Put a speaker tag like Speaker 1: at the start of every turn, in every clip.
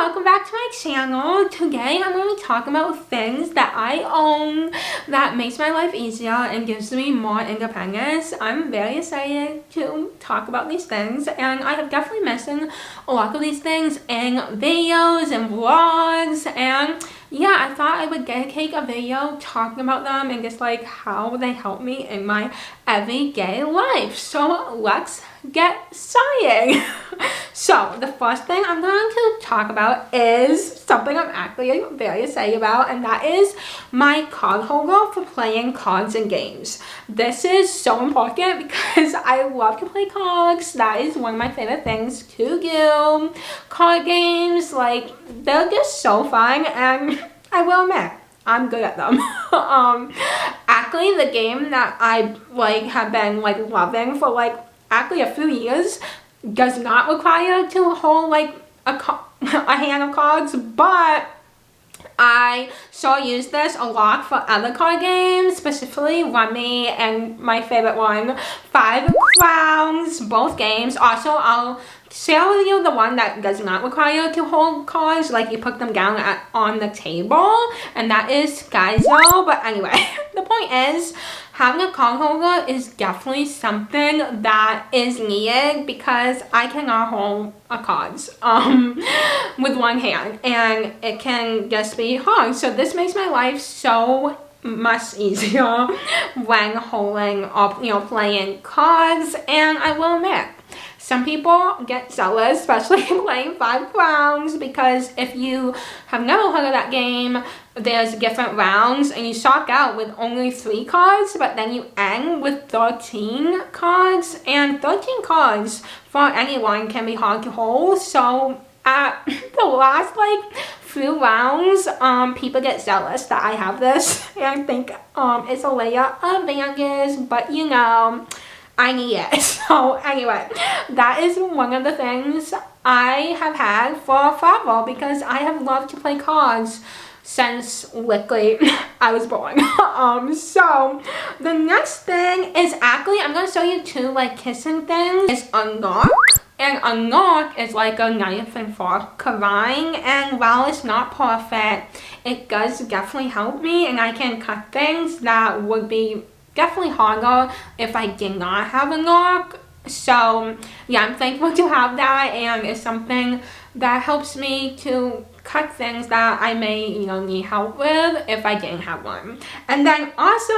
Speaker 1: welcome back to my channel. Today I'm going to be talking about things that I own that makes my life easier and gives me more independence. I'm very excited to talk about these things, and I have definitely mentioned a lot of these things in videos and vlogs, and yeah, I thought I would dedicate a video talking about them and just like how they help me in my everyday life. So let's get started. So the first thing I'm going to talk about is something I'm actually very excited about, and that is my card holder for playing cards and games. This is so important because I love to play cards. That is one of my favorite things to do. Card games, like, they're just so fun, and I will admit, I'm good at them. Actually, the game that I have been loving for actually a few years does not require to hold a hand of cards, but I so use this a lot for other card games, specifically Rummy and my favorite one, Five Crowns, both games. Also, I'll share with you the one that does not require to hold cards, like you put them down on the table, and that is Skyzo. But anyway, the point is, having a card holder is definitely something that is needed because I cannot hold a cards with one hand, and it can just be hard. So this makes my life so much easier when holding or playing cards. And I will admit, some people get jealous, especially playing Five Crowns, because if you have never heard of that game, there's different rounds and you start out with only 3 cards, but then you end with 13 cards, and 13 cards for anyone can be hard to hold. So at the last few rounds, people get jealous that I have this, and think it's a layer of advantages, but you know, I need it. So anyway, that is one of the things I have had for forever because I have loved to play cards since literally I was born. So the next thing is actually, I'm going to show you 2 kissing things. It's Unlock. And Unlock is like a knife and fork combined, and while it's not perfect, it does definitely help me, and I can cut things that would be definitely harder if I did not have Unlock. So yeah, I'm thankful to have that, and it's something that helps me to cut things that I may need help with if I didn't have one. And then also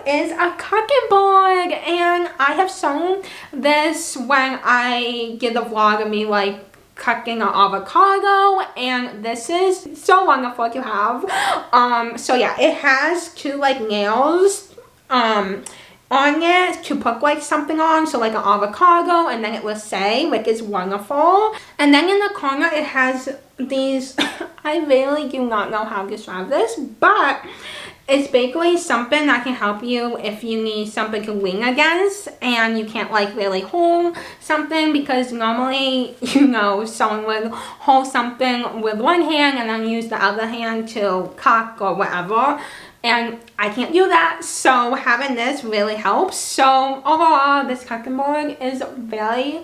Speaker 1: is a cooking board, and I have shown this when I did the vlog of me cooking an avocado, and this is so wonderful to have. So yeah, it has 2 nails on it to put something on, so an avocado, and then it will say, which is wonderful. And then in the corner it has these I really do not know how to describe this, but it's basically something that can help you if you need something to lean against and you can't really hold something, because normally someone would hold something with one hand and then use the other hand to cock or whatever, and I can't do that. So having this really helps. So overall, this cutting board is very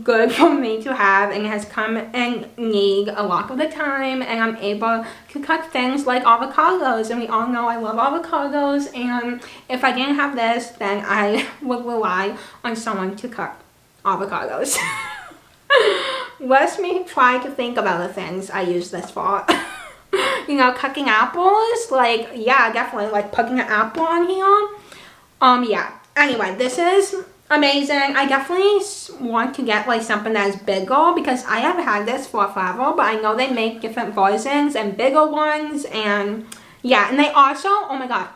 Speaker 1: good for me to have, and it has come in need a lot of the time, and I'm able to cut things like avocados, and we all know I love avocados, and if I didn't have this, then I would rely on someone to cut avocados. Let me try to think of other things I use this for. Cutting apples, yeah, definitely putting an apple on here. Yeah, anyway, this is amazing. I definitely want to get something that is bigger, because I have had this for forever, but I know they make different versions and bigger ones, and yeah, and they also, oh my god,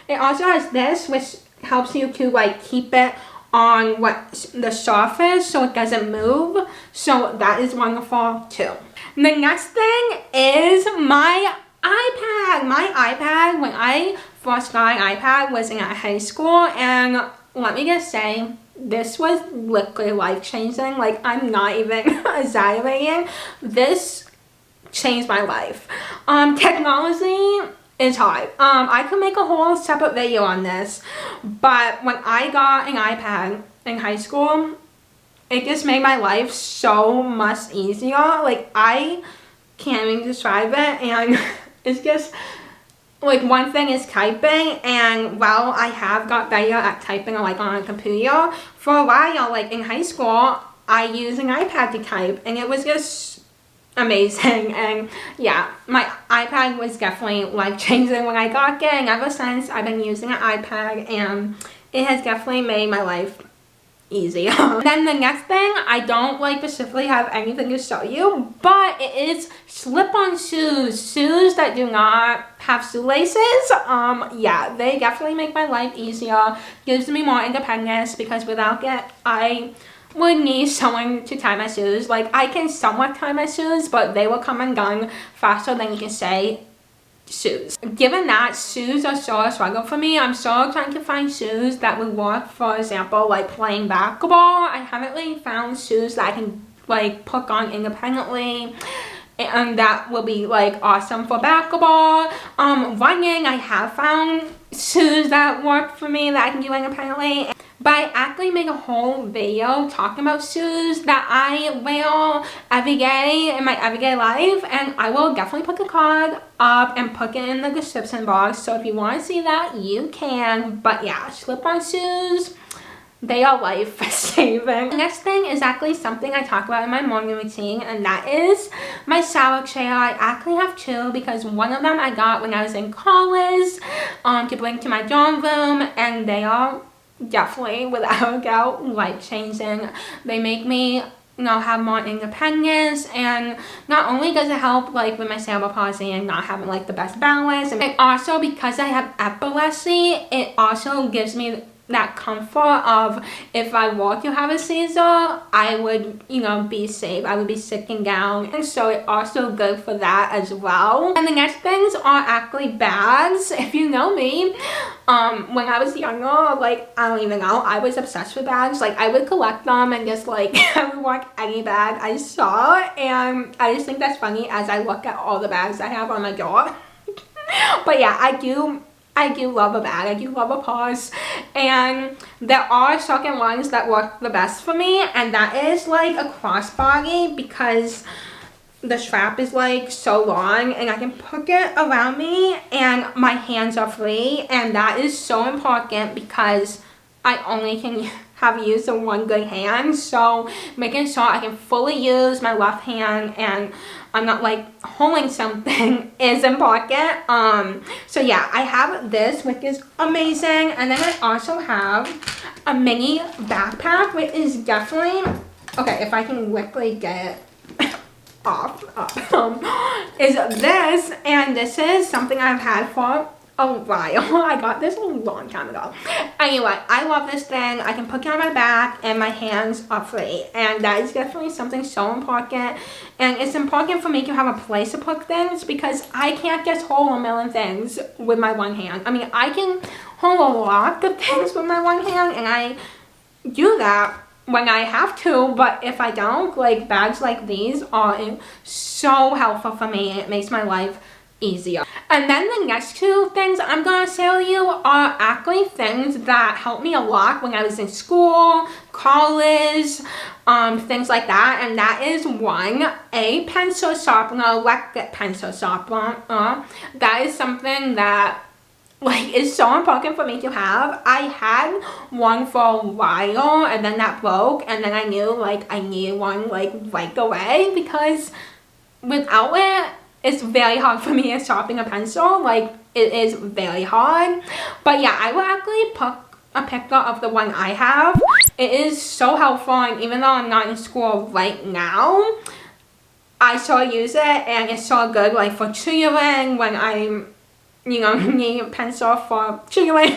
Speaker 1: it also has this, which helps you to keep it on the surface so it doesn't move, so that is wonderful too. And the next thing is my iPad. My iPad, when I first got an iPad, was in high school, and let me just say, this was literally life-changing. I'm not even exaggerating. This changed my life. Technology is hard. I could make a whole separate video on this, but when I got an iPad in high school, it just made my life so much easier. I can't even describe it, and it's just like one thing is typing, and while I have got better at typing like on a computer, for a while, like in high school, I used an iPad to type, and it was just amazing. And yeah, my iPad was definitely life-changing when I got it, and ever since I've been using an iPad, and it has definitely made my life easier. Then the next thing, I don't like specifically have anything to show you, but it is slip-on shoes that do not have shoelaces. Yeah, they definitely make my life easier, gives me more independence, because without it, I would need someone to tie my shoes. Like, I can somewhat tie my shoes, but they will come undone faster than you can say shoes. Given that shoes are so a struggle for me, I'm so trying to find shoes that would work, for example, like playing basketball. I haven't really found shoes that I can like put on independently, and that will be like awesome for basketball. Running, I have found shoes that work for me that I can do independently. But I actually made a whole video talking about shoes that I wear every day in my everyday life, and I will definitely put the card up and put it in the description box, so if you want to see that, you can. But yeah, slip-on shoes, they are life-saving. The next thing is actually something I talk about in my morning routine, and that is my shower chair. I actually have two, because one of them I got when I was in college to bring to my dorm room, and they are definitely, without a doubt, life-changing. They make me, have more independence, and not only does it help like with my cerebral palsy and not having like the best balance, and also because I have epilepsy, it also gives me that comfort of if I were to have a seizure, I would, be safe. I would be sitting down, and so it's also good for that as well. And the next things are actually bags. If you know me, when I was younger, like, I don't even know, I was obsessed with bags. Like, I would collect them and just like I would want any bag I saw, and I just think that's funny as I look at all the bags I have on my door. But yeah, I do love a bag. I do love a purse, and there are certain ones that work the best for me, and that is like a crossbody, because the strap is like so long and I can put it around me and my hands are free, and that is so important because I only can have used in one good hand, so making sure I can fully use my left hand and I'm not like holding something is important. So yeah, I have this, which is amazing, and then I also have a mini backpack, which is definitely, okay, if I can quickly get it off, is this, and this is something I've had for a while. I got this a long time ago. Anyway, I love this thing. I can put it on my back and my hands are free, and that is definitely something so important. And it's important for me to have a place to put things, because I can't just hold a million things with my one hand. I mean, I can hold a lot of things with my one hand, and I do that when I have to, but if I don't, like bags like these are so helpful for me. It makes my life easier. And then the next two things I'm gonna show you are actually things that helped me a lot when I was in school, college, things like that. And that is one, a pencil sharpener, electric pencil sharpener. That is something that like is so important for me to have. I had one for a while, and then that broke, and then I knew like I needed one like right away, because without it, it's very hard for me to sharpen a pencil. Like, it is very hard. But yeah, I will actually put a picture of the one I have. It is so helpful, and even though I'm not in school right now, I still use it, and it's so good like for tutoring when I'm, need a pencil for tutoring.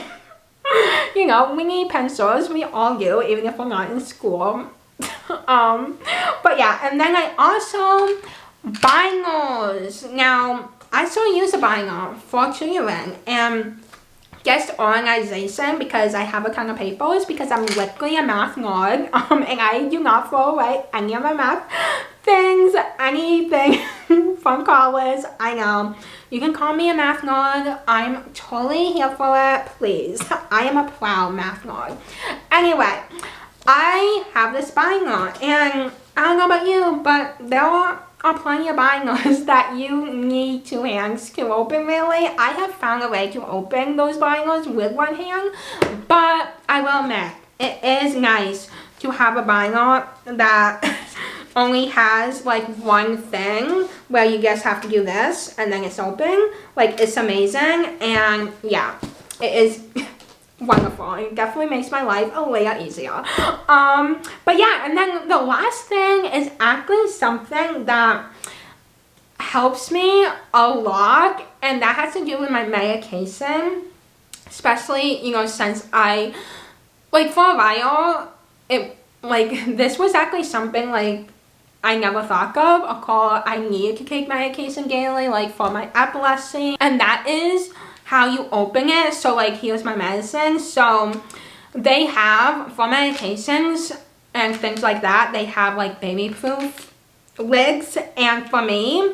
Speaker 1: We need pencils. We all do, even if we're not in school. But yeah, and then I also binders. Now, I still use a binder for tutoring and just organization, because I have a ton of papers, because I'm literally a math nerd, and I do not throw away any of my math things, anything from college. I know. You can call me a math nerd. I'm totally here for it, please. I am a proud math nerd. Anyway, I have this binder, and I don't know about you, but there are are plenty of bangles that you need two hands to open, really. I have found a way to open those bangles with one hand, but I will admit, it is nice to have a bangle that only has like one thing where you just have to do this and then it's open. Like, it's amazing, and yeah, it is wonderful. It definitely makes my life a little easier. But yeah, and then the last thing is actually something that helps me a lot, and that has to do with my medication. Especially, you know, since I, like, for a while, this was actually something, like, I never thought of, I needed to take medication daily, like, for my epilepsy, and that is how you open it. So, like, here's my medicine. So they have, for medications and things like that, they have like baby proof lids, and for me,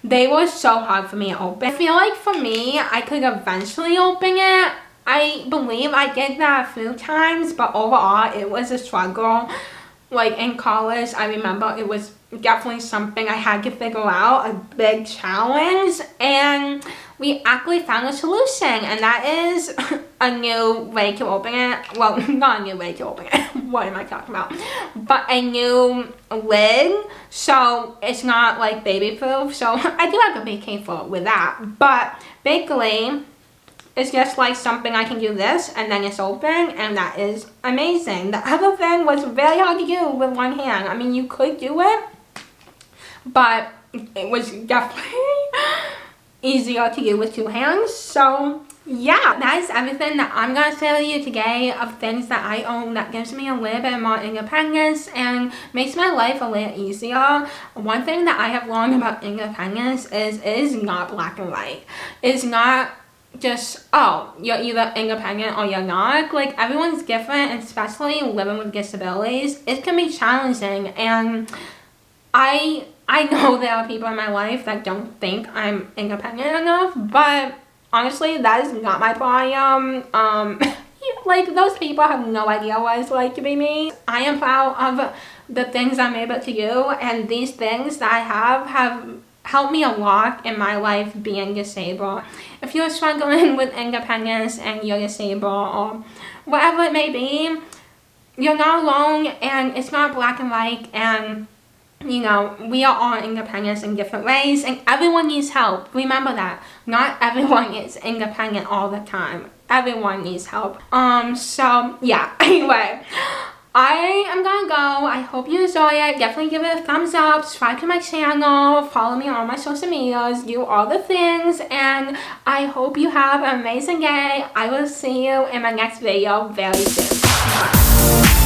Speaker 1: they were so hard for me to open. I feel like for me, I could eventually open it. I believe I did that a few times, but overall it was a struggle. Like, in college, I remember it was definitely something I had to figure out, a big challenge, and we actually found a solution, and that is a new way to open it. Well, not a new way to open it. What am I talking about? But a new lid, so it's not like baby proof. So I do have to be careful with that, but basically it's just like something I can do this and then it's open, and that is amazing. The other thing was very hard to do with one hand. I mean, you could do it, but it was definitely easier to do with two hands. So yeah, that is everything that I'm gonna share with you today of things that I own that gives me a little bit more independence and makes my life a little easier. One thing that I have learned about independence is it is not black and white. It's not just, oh, you're either independent or you're not. Like, everyone's different, especially living with disabilities. It can be challenging, and I know there are people in my life that don't think I'm independent enough, but honestly, that is not my problem. Like, those people have no idea what it's like to be me. I am proud of the things I'm able to do, and these things that I have helped me a lot in my life being disabled. If you're struggling with independence and you're disabled or whatever it may be, you're not alone, and it's not black and white, and you know, we are all independent in different ways, and everyone needs help. Remember that. Not everyone is independent all the time. Everyone needs help. So yeah, anyway, I am gonna go. I hope you enjoy it. Definitely give it a thumbs up, subscribe to my channel, follow me on all my social medias, do all the things, and I hope you have an amazing day. I will see you in my next video very soon. Bye.